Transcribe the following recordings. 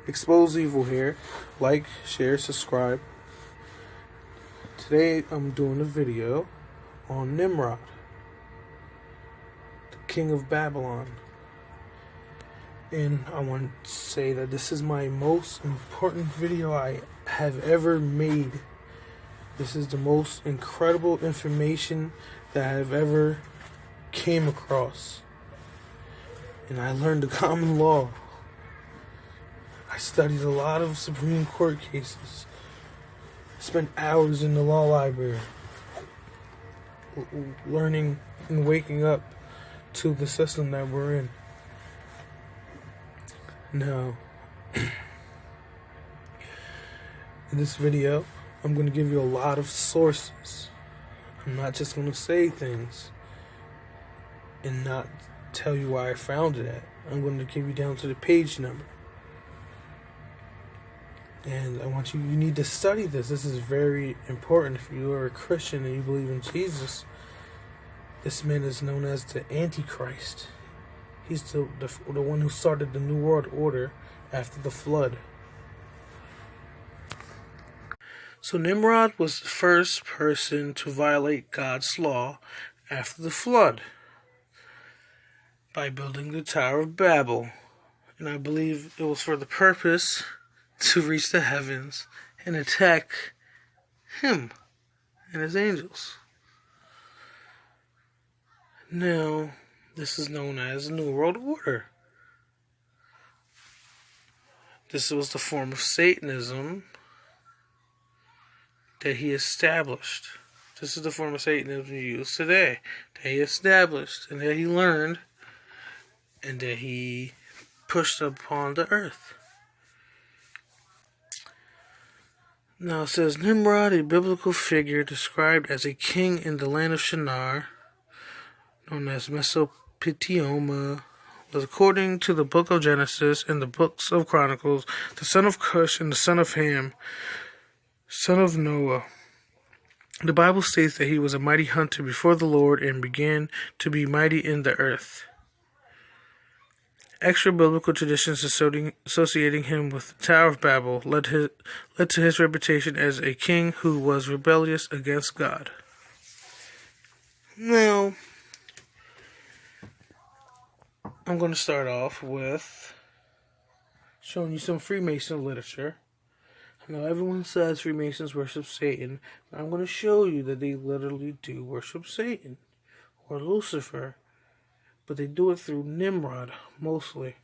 Expose Evil here. Like, share, subscribe. Today I'm doing a video on Nimrod, the king of Babylon. And I want to say that this is my most important video I have ever made. This is the most incredible information that I have ever came across. And I learned the common law. I studied a lot of Supreme Court cases. Spent hours in the law library learning and waking up to the system that we're in. Now, in this video, I'm going to give you a lot of sources. I'm not just going to say things and not tell you where I found it at. I'm going to give you down to the page number. And I want you need to study this. This is very important. If you are a Christian and you believe in Jesus, this man is known as the Antichrist. He's the one who started the New World Order after the flood. So Nimrod was the first person to violate God's law after the flood by building the Tower of Babel. And I believe it was for the purpose to reach the heavens and attack him and his angels. Now, this is known as the New World Order. This was the form of Satanism that he established. This is the form of Satanism used today, that he established and that he learned and that he pushed upon the earth. Now it says, Nimrod, a biblical figure described as a king in the land of Shinar, known as Mesopotamia, was, according to the book of Genesis and the books of Chronicles, the son of Cush and the son of Ham, son of Noah. The Bible states that he was a mighty hunter before the Lord and began to be mighty in the earth. Extra biblical traditions associating him with the Tower of Babel led to his reputation as a king who was rebellious against God. Now, I'm going to start off with showing you some Freemason literature. Now, everyone says Freemasons worship Satan, but I'm going to show you that they literally do worship Satan or Lucifer. But they do it through Nimrod, mostly.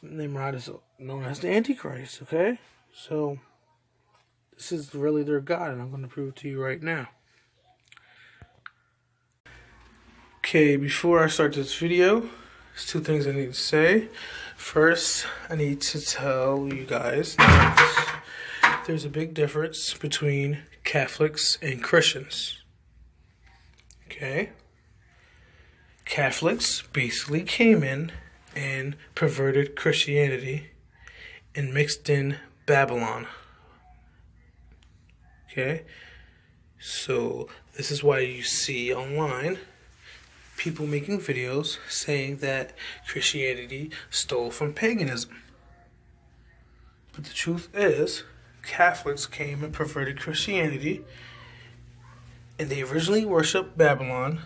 Nimrod is known as the Antichrist, okay? So, this is really their god, and I'm going to prove it to you right now. Okay, before I start this video, there's two things I need to say. First, I need to tell you guys that there's a big difference between Catholics and Christians. Okay? Catholics basically came in and perverted Christianity and mixed in Babylon. Okay? So, this is why you see online people making videos saying that Christianity stole from paganism. But the truth is, Catholics came and perverted Christianity, and they originally worshipped Babylon.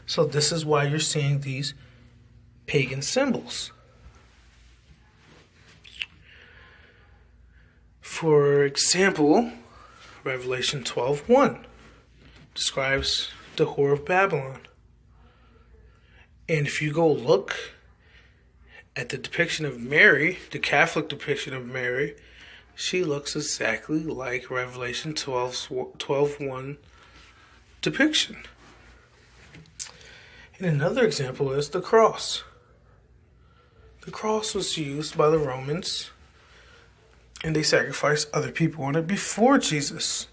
So this is why you're seeing these pagan symbols. For example, Revelation 12:1 describes the Whore of Babylon. And if you go look at the depiction of Mary, the Catholic depiction of Mary, she looks exactly like Revelation 12:1 depiction. And another example is the cross. The cross was used by the Romans, and they sacrificed other people on it before Jesus.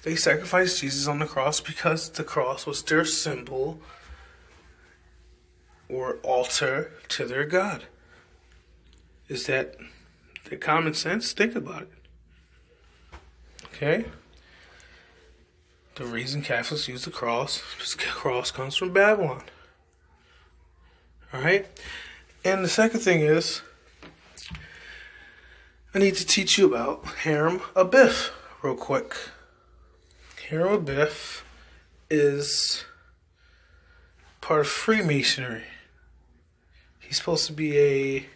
They sacrificed Jesus on the cross because the cross was their symbol or altar to their God. Is that the common sense? Think about it. Okay? The reason Catholics use the cross is because the cross comes from Babylon. Alright? And the second thing is, I need to teach you about Hiram Abiff real quick. Hiram Abiff is part of Freemasonry. He's supposed to be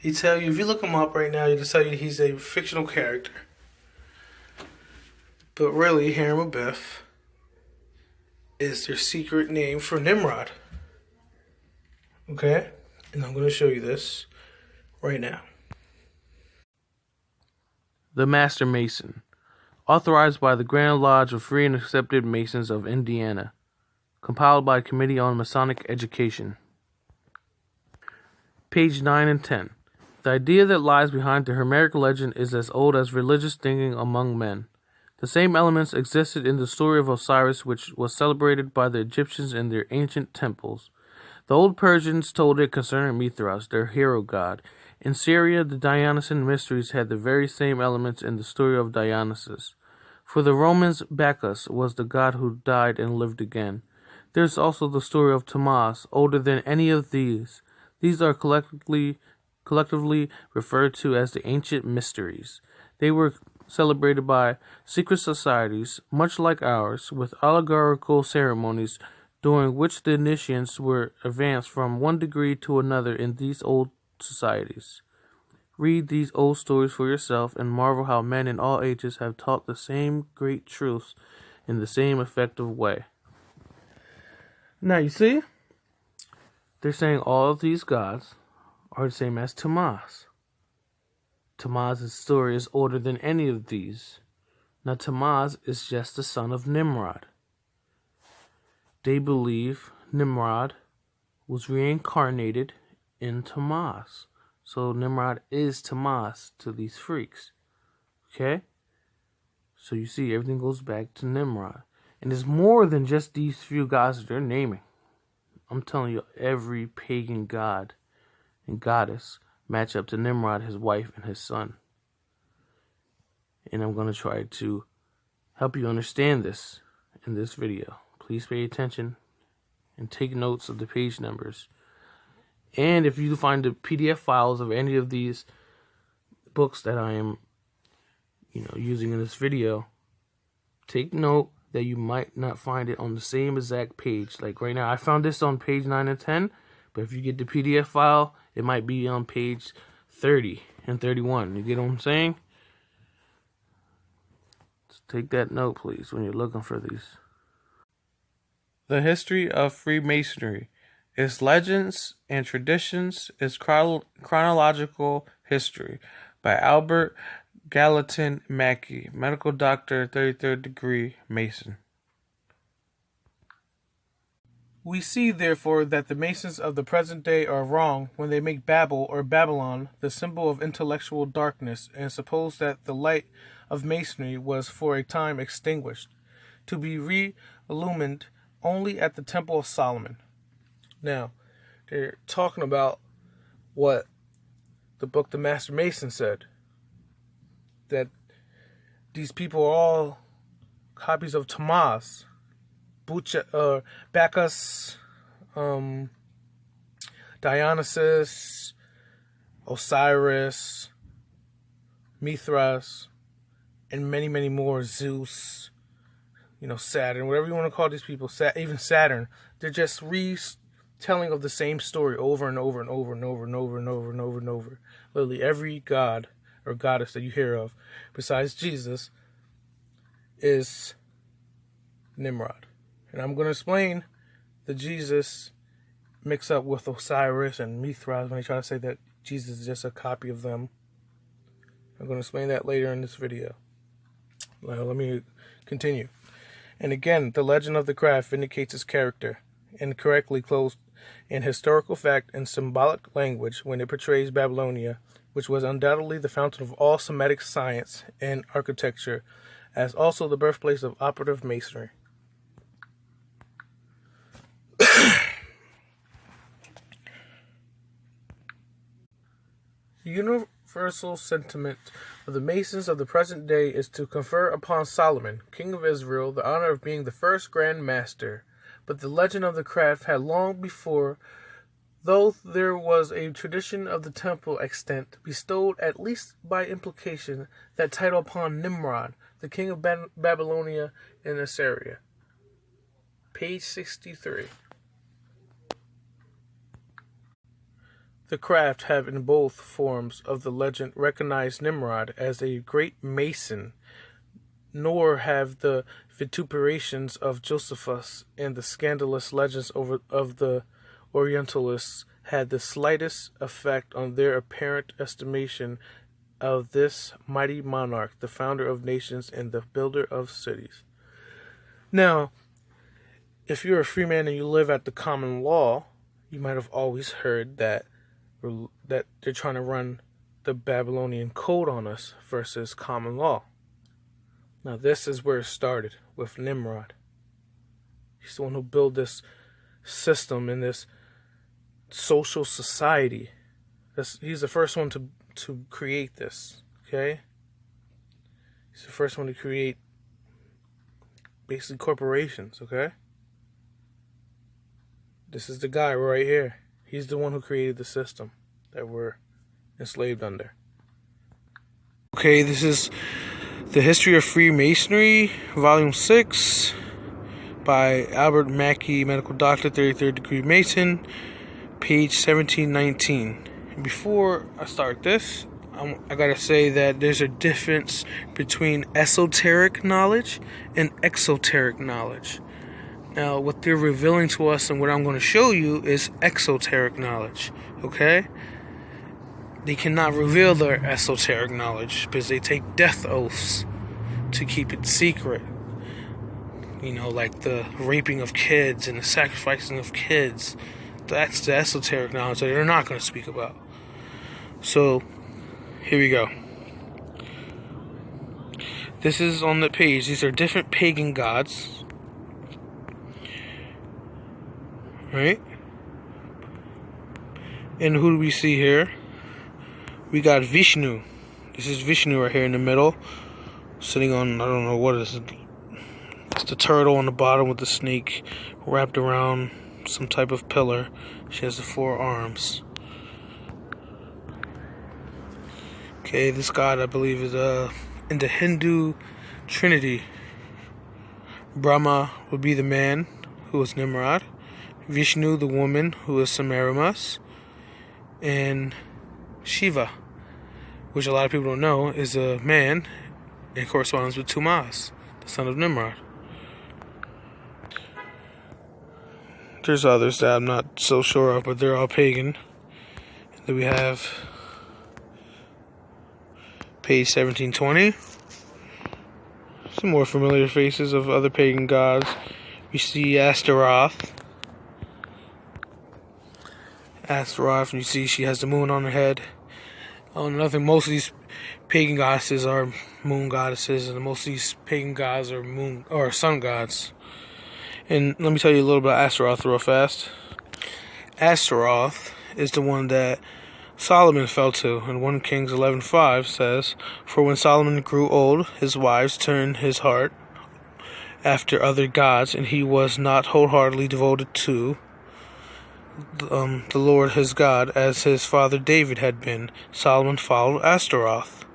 they tell you, if you look him up right now, you can tell you he's a fictional character. But really, Hiram Abiff is their secret name for Nimrod. Okay? And I'm going to show you this right now. The Master Mason, authorized by the Grand Lodge of Free and Accepted Masons of Indiana, compiled by Committee on Masonic Education. Page 9 and 10. The idea that lies behind the Homeric legend is as old as religious thinking among men. The same elements existed in the story of Osiris, which was celebrated by the Egyptians in their ancient temples. The old Persians told it concerning Mithras, their hero god. In Syria, the Dionysian mysteries had the very same elements in the story of Dionysus. For the Romans, Bacchus was the god who died and lived again. There is also the story of Tammuz, older than any of these. These are collectively referred to as the ancient mysteries. They were celebrated by secret societies, much like ours, with allegorical ceremonies during which the initiates were advanced from one degree to another in these old societies. Read these old stories for yourself and marvel how men in all ages have taught the same great truths in the same effective way. Now you see, they're saying all of these gods are the same as Tammuz. Tammuz's story is older than any of these. Now Tammuz is just the son of Nimrod. They believe Nimrod was reincarnated in Tammuz. So Nimrod is Tammuz to these freaks. Okay? So you see, everything goes back to Nimrod. And it's more than just these few gods that they're naming. I'm telling you, every pagan god and goddess match up to Nimrod, his wife, and his son. And I'm going to try to help you understand this in this video. Please pay attention and take notes of the page numbers. And if you find the PDF files of any of these books that I am, using in this video, take note that you might not find it on the same exact page. Like right now, I found this on page 9 and 10, but if you get the PDF file, it might be on page 30 and 31. You get what I'm saying? Just take that note, please, when you're looking for these. The history of Freemasonry. Its legends and traditions is chronological history by Albert Gallatin Mackey, medical doctor, 33rd degree Mason. We see, therefore, that the Masons of the present day are wrong when they make Babel or Babylon the symbol of intellectual darkness and suppose that the light of Masonry was for a time extinguished, to be re-illumined only at the Temple of Solomon. Now, they're talking about what the book The Master Mason said, that these people are all copies of Tammuz, Bacchus, Dionysus, Osiris, Mithras, and many, many more, Zeus, Saturn, whatever you want to call these people, even Saturn. They're just retelling of the same story over and over and over and over and over and over and over and over. Literally every god or goddess that you hear of, besides Jesus, is Nimrod. And I'm going to explain the Jesus mix up with Osiris and Mithras when they try to say that Jesus is just a copy of them. I'm going to explain that later in this video. Well, let me continue. And again, the legend of the craft vindicates its character, and correctly clothed in historical fact and symbolic language when it portrays Babylonia, which was undoubtedly the fountain of all Semitic science and architecture, as also the birthplace of operative masonry. The universal sentiment of the Masons of the present day is to confer upon Solomon, king of Israel, the honor of being the first Grand Master. But the legend of the craft had long before Though there was a tradition of the temple extant, bestowed at least by implication that title upon Nimrod, the king of Babylonia and Assyria. Page 63. The craft have in both forms of the legend recognized Nimrod as a great mason, nor have the vituperations of Josephus and the scandalous legends of the Orientalists had the slightest effect on their apparent estimation of this mighty monarch, the founder of nations and the builder of cities. Now, if you're a free man and you live at the common law, you might have always heard that they're trying to run the Babylonian code on us versus common law. Now, this is where it started with Nimrod. He's the one who built this system in this social society. He's the first one to create this, okay? He's the first one to create basically corporations, okay? This is the guy right here. He's the one who created the system that we're enslaved under. Okay, this is The History of Freemasonry, Volume 6, by Albert Mackey, medical doctor, 33rd degree Mason, page 1719. Before I start this, I gotta say that there's a difference between esoteric knowledge and exoteric knowledge. Now, what they're revealing to us and what I'm going to show you is exoteric knowledge, okay? They cannot reveal their esoteric knowledge because they take death oaths to keep it secret. You know, like the raping of kids and the sacrificing of kids. That's the esoteric knowledge that they're not going to speak about. So, here we go. This is on the page. These are different pagan gods. Right? And who do we see here? We got Vishnu. This is Vishnu right here in the middle. Sitting on, I don't know what is it. It's the turtle on the bottom with the snake wrapped around some type of pillar. She has the 4 arms. Okay, this god I believe is in the Hindu Trinity. Brahma would be the man who is Nimrod. Vishnu, the woman, who is Semiramis, and Shiva, which a lot of people don't know, is a man and corresponds with Tumas, the son of Nimrod. There's others that I'm not so sure of, but they're all pagan. And then we have page 1720. Some more familiar faces of other pagan gods. We see Astaroth. And you see she has the moon on her head. Another thing, most of these pagan goddesses are moon goddesses, and most of these pagan gods are moon or sun gods. And let me tell you a little bit about Astaroth real fast. Astaroth is the one that Solomon fell to, and 1 Kings 11:5 says, "For when Solomon grew old, his wives turned his heart after other gods, and he was not wholeheartedly devoted to the Lord his God, as his father David had been. Solomon followed Astaroth."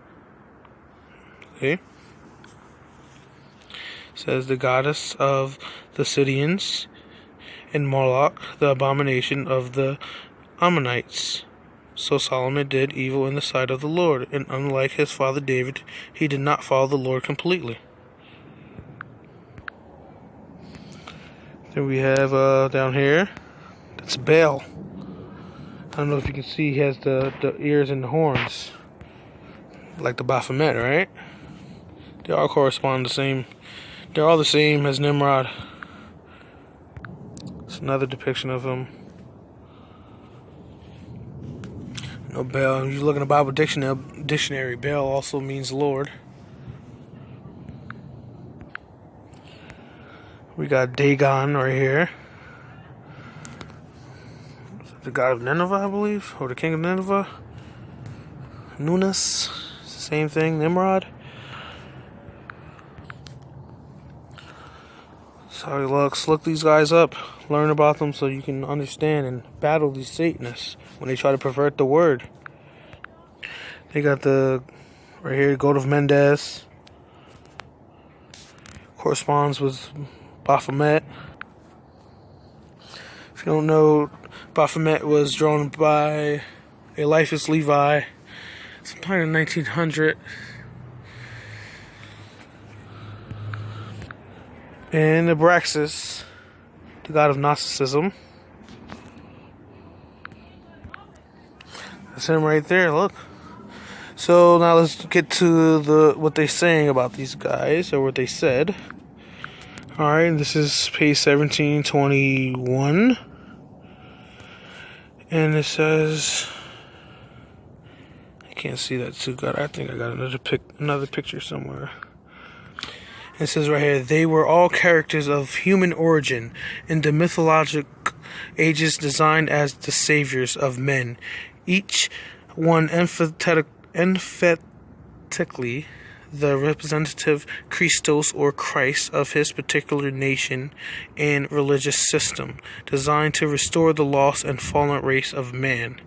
Okay? Says the goddess of the Sidonians, and Moloch, the abomination of the Ammonites. So Solomon did evil in the sight of the Lord, and unlike his father David, he did not follow the Lord completely. Then we have down here, that's Baal. I don't know if you can see, he has the ears and the horns, like the Baphomet, right? They all correspond the same. They're all the same as Nimrod. It's another depiction of him. No, Baal. If you look in the Bible dictionary, Baal also means Lord. We got Dagon right here. The god of Nineveh, I believe, or the king of Nineveh. Nunas, same thing. Nimrod. That's how he looks. Look these guys up. Learn about them so you can understand and battle these Satanists when they try to pervert the word. They got the, right here, Goat of Mendes. Corresponds with Baphomet. If you don't know, Baphomet was drawn by Eliphas Levi sometime in 1900. And Abraxas, the god of Gnosticism. That's him right there, look. So now let's get to what they're saying about these guys, or what they said. Alright, this is page 1721. And it says, I can't see that too good. I think I got another picture somewhere. It says right here, they were all characters of human origin in the mythologic ages, designed as the saviors of men, each one emphatically the representative Christos or Christ of his particular nation and religious system, designed to restore the lost and fallen race of man.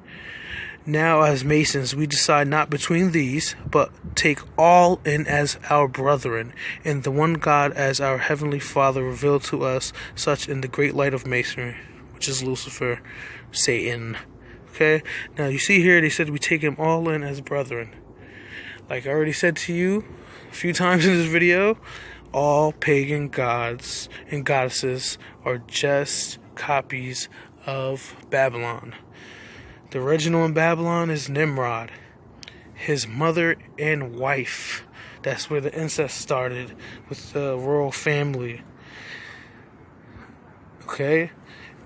Now, as Masons, we decide not between these, but take all in as our brethren, and the one God as our Heavenly Father revealed to us, such in the great light of Masonry, which is Lucifer, Satan. Okay? Now, you see here, they said we take him all in as brethren. Like I already said to you a few times in this video, all pagan gods and goddesses are just copies of Babylon. The original in Babylon is Nimrod, his mother and wife. That's where the incest started with the royal family. Okay?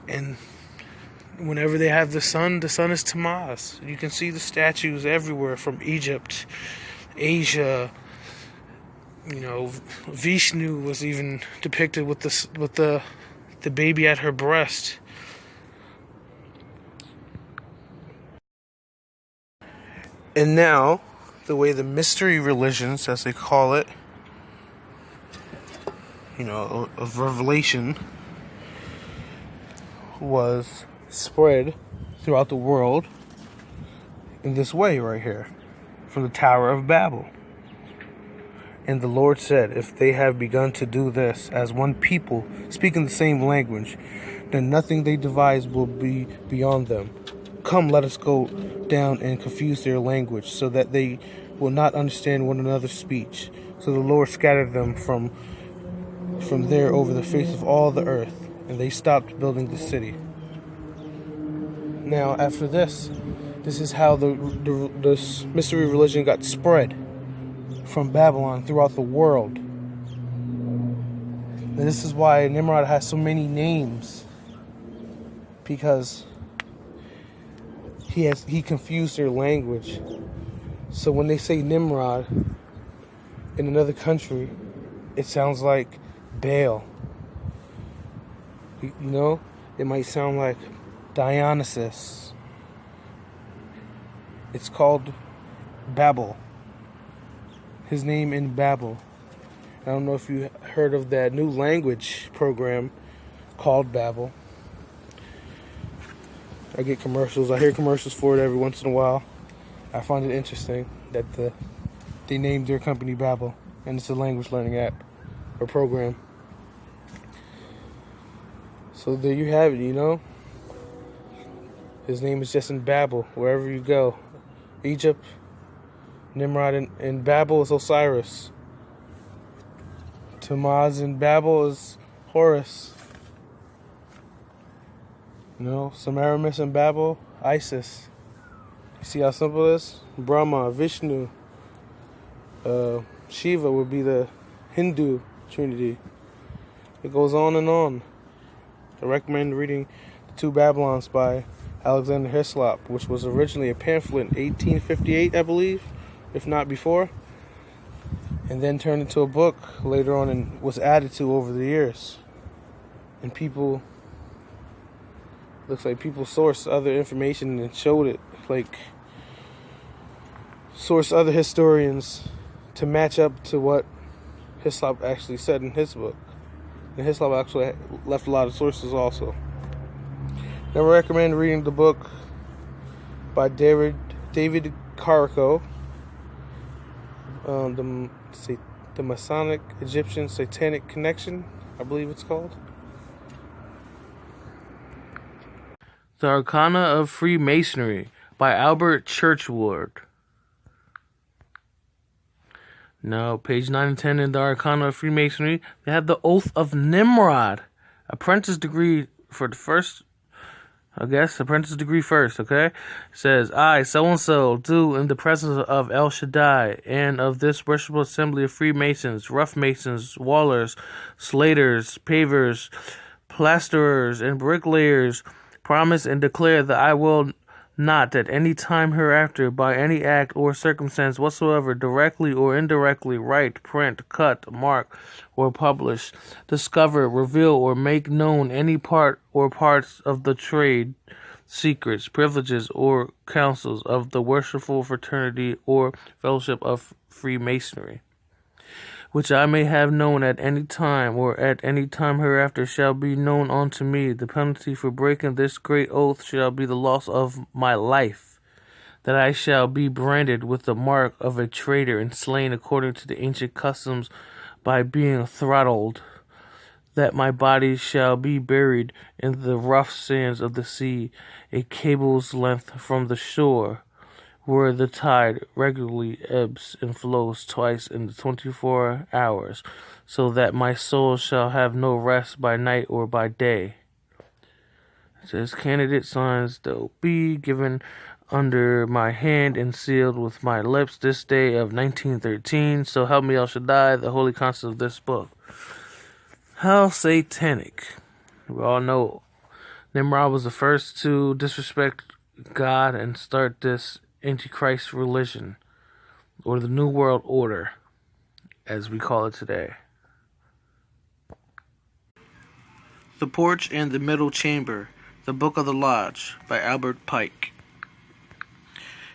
And whenever they have the sun is Tammuz. You can see the statues everywhere from Egypt, Asia. You know, Vishnu was even depicted with the baby at her breast. And now, the way the mystery religions, as they call it, you know, of revelation, was spread throughout the world in this way right here, from the Tower of Babel. And the Lord said, if they have begun to do this as one people, speaking the same language, then nothing they devise will be beyond them. Come, let us go down and confuse their language, so that they will not understand one another's speech. So the Lord scattered them from there over the face of all the earth, and they stopped building the city. Now, after this is how this mystery religion got spread from Babylon throughout the world. And this is why Nimrod has so many names, because he confused their language. So when they say Nimrod in another country, it sounds like Baal. You know, it might sound like Dionysus. It's called Babel. His name in Babel. I don't know if you heard of that new language program called Babel. I get commercials. I hear commercials for it every once in a while. I find it interesting that they named their company Babel, and it's a language learning app or program. So there you have it, you know. His name is just in Babel, wherever you go. Egypt, Nimrod in Babel is Osiris. Tammuz in Babel is Horus. You know, Semiramis in Babel, Isis. You see how simple it is? Brahma, Vishnu, Shiva would be the Hindu trinity. It goes on and on. I recommend reading The Two Babylons by Alexander Hislop, which was originally a pamphlet in 1858, I believe, if not before, and then turned into a book later on and was added to over the years. And looks like people sourced other information and showed it, like sourced other historians to match up to what Hislop actually said in his book. And Hislop actually left a lot of sources also. I recommend reading the book by David Carrico, the Masonic Egyptian Satanic Connection, I believe it's called. The Arcana of Freemasonry by Albert Churchward. Now, page 9 and 10 in the Arcana of Freemasonry, they have the Oath of Nimrod. Apprentice degree for the first, apprentice degree first, okay? It says, I, so-and-so, do in the presence of El Shaddai and of this worshipful assembly of Freemasons, rough masons, wallers, slaters, pavers, plasterers, and bricklayers, promise and declare that I will not at any time hereafter, by any act or circumstance whatsoever, directly or indirectly, write, print, cut, mark, or publish, discover, reveal, or make known any part or parts of the trade, secrets, privileges, or counsels of the worshipful fraternity or fellowship of Freemasonry, which I may have known at any time, or at any time hereafter shall be known unto me. The penalty for breaking this great oath shall be the loss of my life, that I shall be branded with the mark of a traitor and slain according to the ancient customs by being throttled, that my body shall be buried in the rough sands of the sea, a cable's length from the shore, where the tide regularly ebbs and flows twice in the 24 hours, so that my soul shall have no rest by night or by day. It says, candidate signs they'll be given under my hand and sealed with my lips this day of 1913. So help me El Shaddai, the holy concept of this book. How satanic. We all know Nimrod was the first to disrespect God and start this Antichrist religion, or the New World Order, as we call it today. The Porch and the Middle Chamber, the Book of the Lodge, by Albert Pike.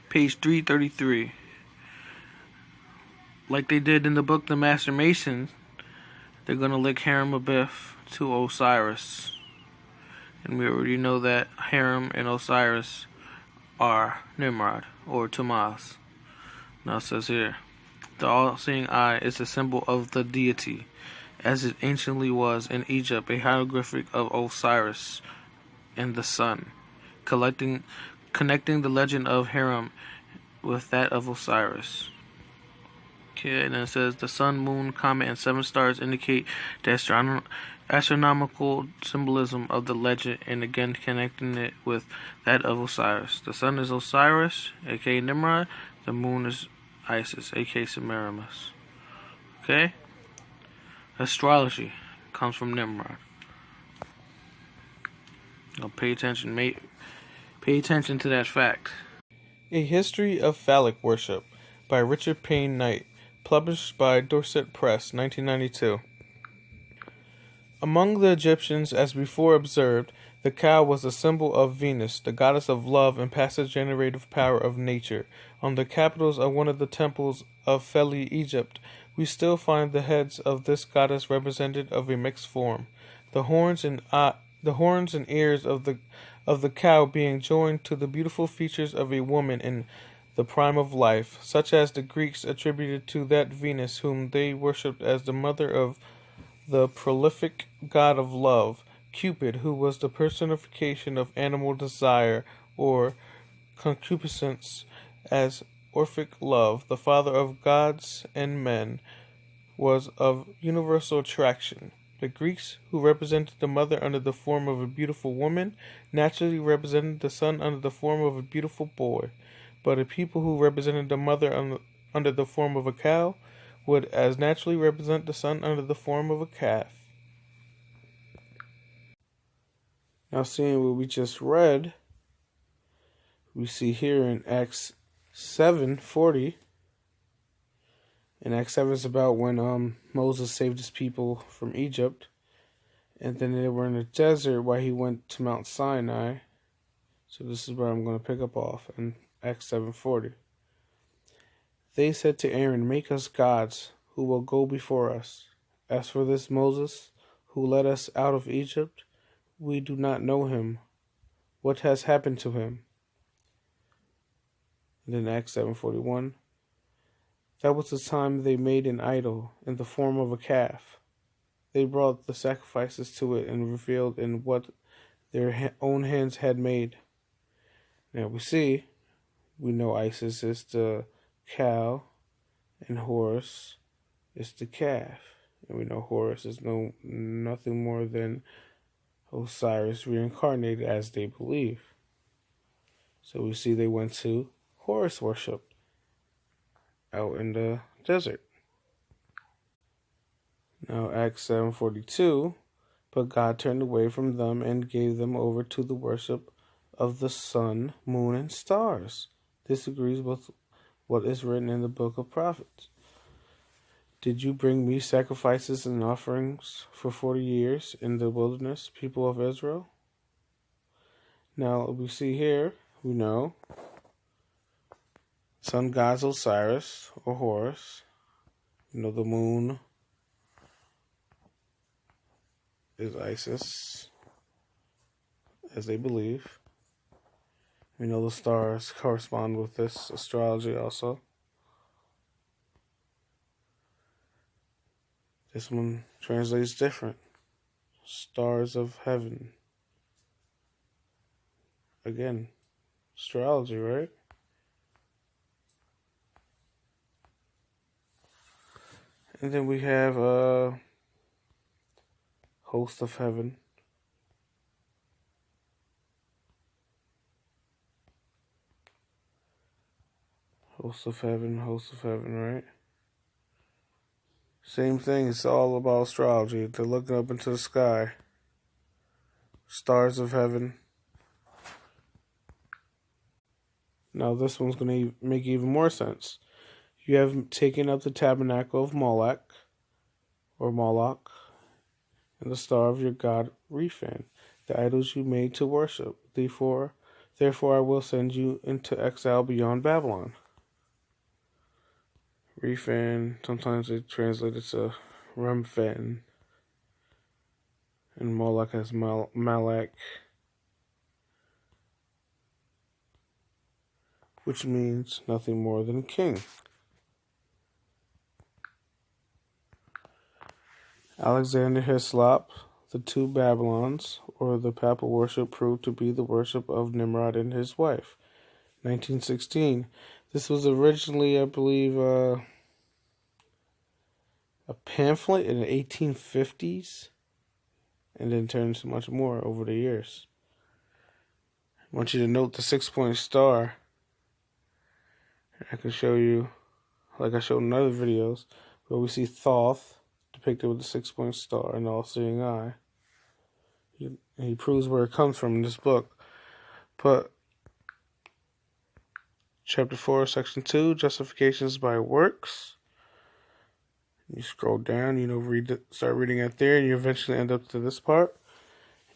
Page 333. Like they did in the book The Master Mason, they're going to link Hiram Abiff to Osiris. And we already know that Hiram and Osiris are Nimrod, or Tammuz. Now it says here, the all-seeing eye is a symbol of the deity, as it anciently was in Egypt, a hieroglyphic of Osiris and the sun, connecting the legend of Hiram with that of Osiris. Okay, and then it says the sun, moon, comet, and 7 stars indicate the astronomical symbolism of the legend, and again connecting it with that of Osiris. The sun is Osiris, aka Nimrod. The moon is Isis, aka Semiramis. Okay? Astrology comes from Nimrod. Now pay attention to that fact. A History of Phallic Worship by Richard Payne Knight, published by Dorset Press, 1992. Among the Egyptians, as before observed, the cow was a symbol of Venus, the goddess of love and passive generative power of nature. On the capitals of one of the temples of Feli, Egypt, we still find the heads of this goddess represented of a mixed form, the horns and ears of the cow being joined to the beautiful features of a woman in the prime of life, such as the Greeks attributed to that Venus whom they worshipped as the mother of the prolific god of love, Cupid, who was the personification of animal desire or concupiscence, as Orphic love, the father of gods and men, was of universal attraction. The Greeks, who represented the mother under the form of a beautiful woman, naturally represented the son under the form of a beautiful boy, but a people who represented the mother under the form of a cow would as naturally represent the son under the form of a calf. Now, seeing what we just read, we see here in Acts 7:40. And Acts 7 is about when Moses saved his people from Egypt, and then they were in the desert while he went to Mount Sinai. So this is where I'm going to pick up off in Acts 7:40. They said to Aaron, "Make us gods who will go before us. As for this Moses, who led us out of Egypt? We do not know him. What has happened to him? And then Acts 7:41. That was the time they made an idol in the form of a calf. They brought the sacrifices to it and revealed in what their own hands had made. Now we know Isis is the cow and Horus is the calf. And we know Horus is nothing more than Osiris reincarnated, as they believe. So we see they went to Horus worship out in the desert. Now Acts 7:42, but God turned away from them and gave them over to the worship of the sun, moon, and stars. This agrees with what is written in the book of prophets. Did you bring me sacrifices and offerings for 40 years in the wilderness, people of Israel? Now we see here, we know, sun god's Osiris or Horus. You know, the moon is Isis, as they believe. We know the stars correspond with this astrology also. This one translates different. Stars of heaven. Again, astrology, right? And then we have host of heaven. Host of heaven, right? Same thing, it's all about astrology. They're looking up into the sky. Stars of heaven. Now this one's going to make even more sense. You have taken up the tabernacle of Moloch, and the star of your god Rephan, the idols you made to worship. Therefore I will send you into exile beyond Babylon. Rephan, sometimes they translate it to Remphan, and Moloch as Malak, which means nothing more than king. Alexander Hislop, the two Babylons, or the papal worship, proved to be the worship of Nimrod and his wife. 1916. This was originally, I believe, a pamphlet in the 1850s, and then turned into much more over the years. I want you to note the 6-point star. I can show you, like I showed in other videos, where we see Thoth depicted with the 6-point star and the all-seeing eye. He proves where it comes from in this book. But chapter 4, section 2, justifications by works. You scroll down, start reading it there, and you eventually end up to this part.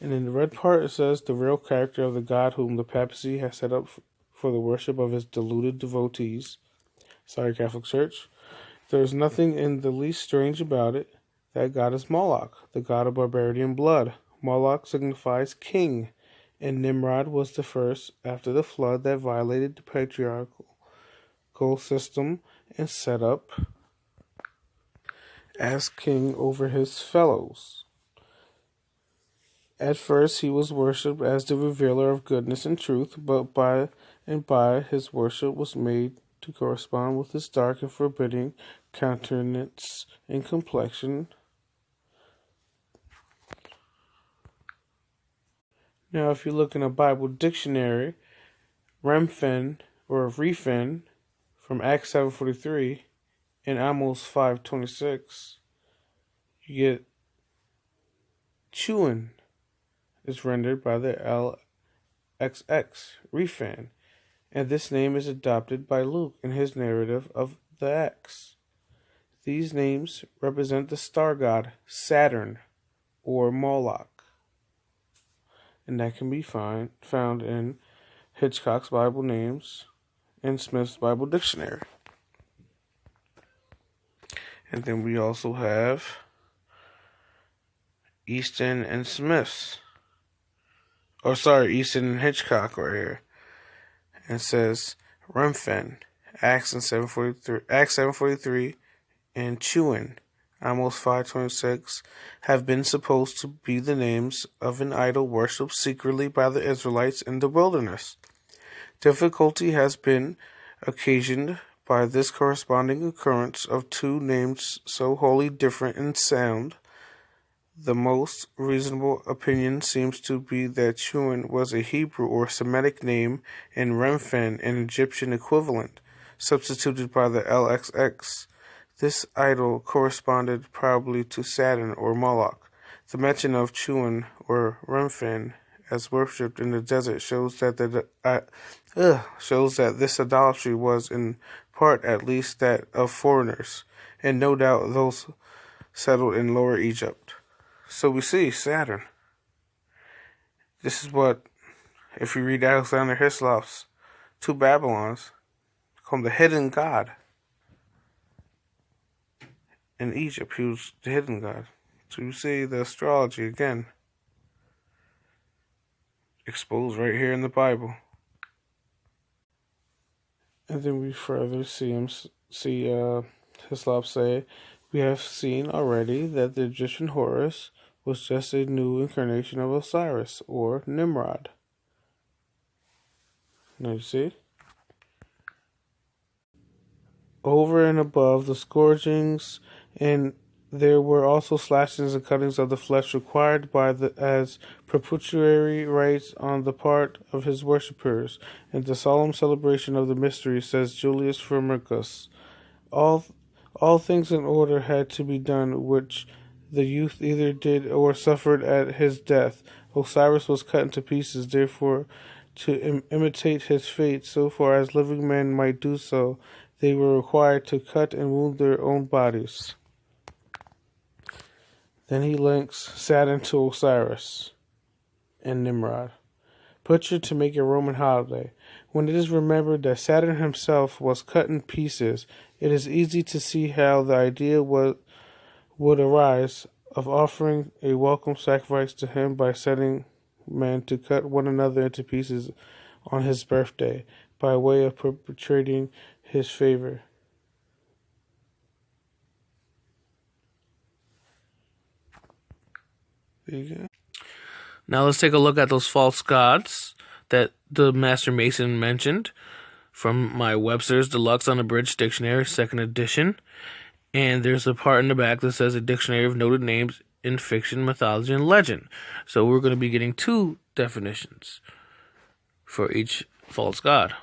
And in the red part, it says the real character of the God whom the papacy has set up for the worship of his deluded devotees. Sorry, Catholic Church. There is nothing in the least strange about it. That God is Moloch, the god of barbarity and blood. Moloch signifies king, and Nimrod was the first after the flood that violated the patriarchal system and set up as king over his fellows. At first he was worshipped as the revealer of goodness and truth, but by his worship was made to correspond with his dark and forbidding countenance and complexion. Now, if you look in a Bible dictionary, Remphan or Rephan from Acts 7:43 and Amos 5:26, you get chewin is rendered by the LXX, Rephan, and this name is adopted by Luke in his narrative of the Acts. These names represent the star god Saturn or Moloch, and that can be found in Hitchcock's Bible Names and Smith's Bible Dictionary. And then we also have Easton and Smiths. Easton and Hitchcock right here. And says Remphan, Acts 7:43, and Chewin, Amos 5:26, have been supposed to be the names of an idol worshipped secretly by the Israelites in the wilderness. Difficulty has been occasioned by this corresponding occurrence of two names so wholly different in sound. The most reasonable opinion seems to be that Chewin was a Hebrew or Semitic name and Remphan an Egyptian equivalent, substituted by the LXX. This idol corresponded probably to Saturn or Moloch. The mention of Chewin or Remphan as worshipped in the desert shows that this idolatry was in part at least that of foreigners, and no doubt those settled in Lower Egypt. So we see Saturn. This is what, if you read Alexander Hislop's Two Babylons, called the hidden god. In Egypt, he was the hidden god. So you see the astrology again exposed right here in the Bible. And then we further see Hislop say, we have seen already that the Egyptian Horus was just a new incarnation of Osiris, or Nimrod. Now you see? Over and above the scourgings, and there were also slashings and cuttings of the flesh required as propitiatory rites on the part of his worshippers, and the solemn celebration of the mystery, says Julius Firmicus. All things in order had to be done, which the youth either did or suffered at his death. Osiris was cut into pieces, therefore, to imitate his fate, so far as living men might do so, they were required to cut and wound their own bodies. Then he links Saturn to Osiris and Nimrod. Butchered to make a Roman holiday. When it is remembered that Saturn himself was cut in pieces, it is easy to see how the idea would arise of offering a welcome sacrifice to him by setting men to cut one another into pieces on his birthday, by way of perpetrating his favor. There you go. Now let's take a look at those false gods that the Master Mason mentioned from my Webster's Deluxe Unabridged Dictionary, 2nd edition. And there's a part in the back that says a dictionary of noted names in fiction, mythology, and legend. So we're going to be getting two definitions for each false god.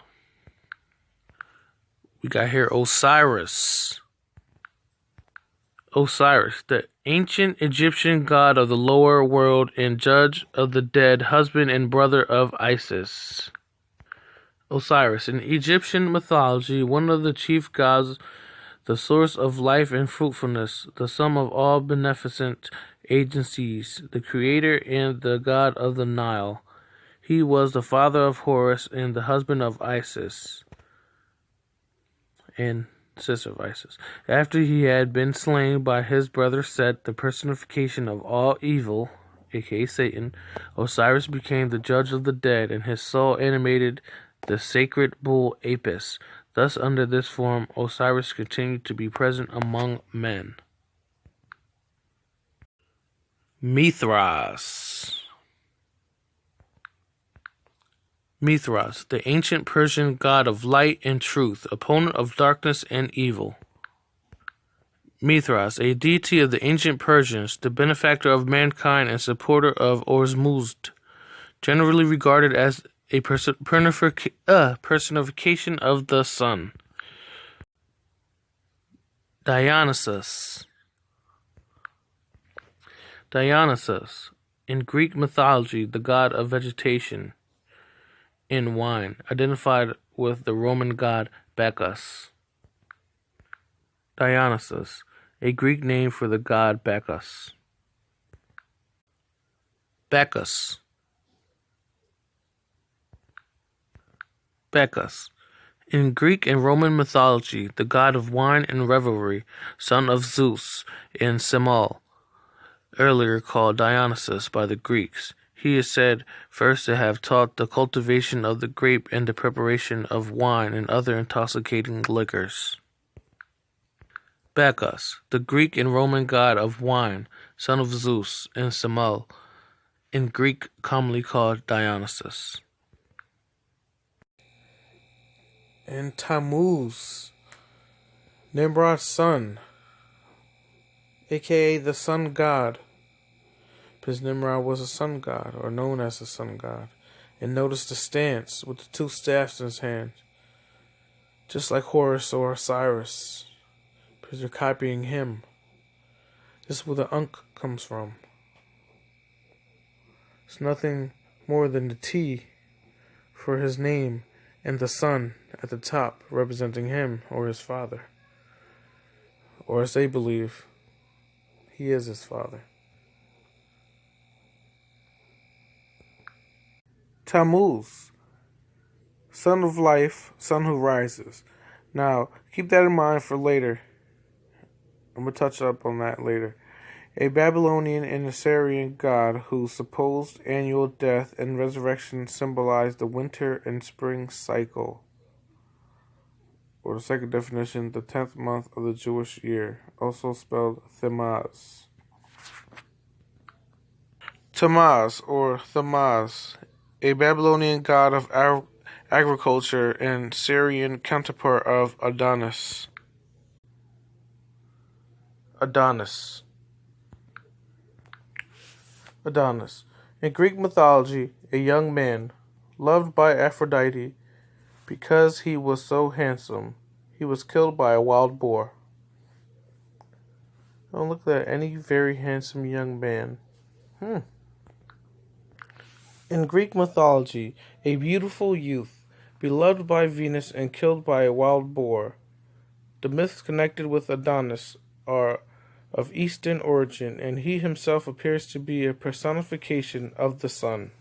We got here Osiris. Osiris, the ancient Egyptian god of the lower world and judge of the dead, husband and brother of Isis. Osiris, in Egyptian mythology, one of the chief gods, the source of life and fruitfulness, the sum of all beneficent agencies, the creator and the god of the Nile. He was the father of Horus and the husband of Isis and sister of Isis. After he had been slain by his brother Set, the personification of all evil, aka Satan, Osiris became the judge of the dead, and his soul animated the sacred bull Apis. Thus, under this form, Osiris continued to be present among men. Mithras. Mithras, the ancient Persian god of light and truth, opponent of darkness and evil. Mithras, a deity of the ancient Persians, the benefactor of mankind and supporter of Ormuzd, generally regarded as a personification of the sun. Dionysus. Dionysus, in Greek mythology, the god of vegetation and wine, identified with the Roman god Bacchus. Dionysus, a Greek name for the god Bacchus. Bacchus. Bacchus, in Greek and Roman mythology, the god of wine and revelry, son of Zeus and Semele, earlier called Dionysus by the Greeks. He is said first to have taught the cultivation of the grape and the preparation of wine and other intoxicating liquors. Bacchus, the Greek and Roman god of wine, son of Zeus and Semele, in Greek commonly called Dionysus. And Tammuz, Nimrod's son, aka the sun god, because Nimrod was a sun god, or known as the sun god. And notice the stance with the two staffs in his hand, just like Horus or Osiris, because they're copying him. This is where the Ankh comes from. It's nothing more than the T for his name and the sun at the top representing him or his father. Or as they believe, he is his father. Tammuz, son of life, sun who rises. Now, keep that in mind for later. I'm going to touch up on that later. A Babylonian and Assyrian god whose supposed annual death and resurrection symbolize the winter and spring cycle. Or the second definition, the 10th month of the Jewish year, also spelled Tammuz. Tammuz, or Thamaz, a Babylonian god of agriculture and Syrian counterpart of Adonis. Adonis. In Greek mythology, a young man, loved by Aphrodite because he was so handsome, he was killed by a wild boar. Don't look at any very handsome young man. In Greek mythology, a beautiful youth, beloved by Venus and killed by a wild boar. The myths connected with Adonis are of Eastern origin, and he himself appears to be a personification of the sun.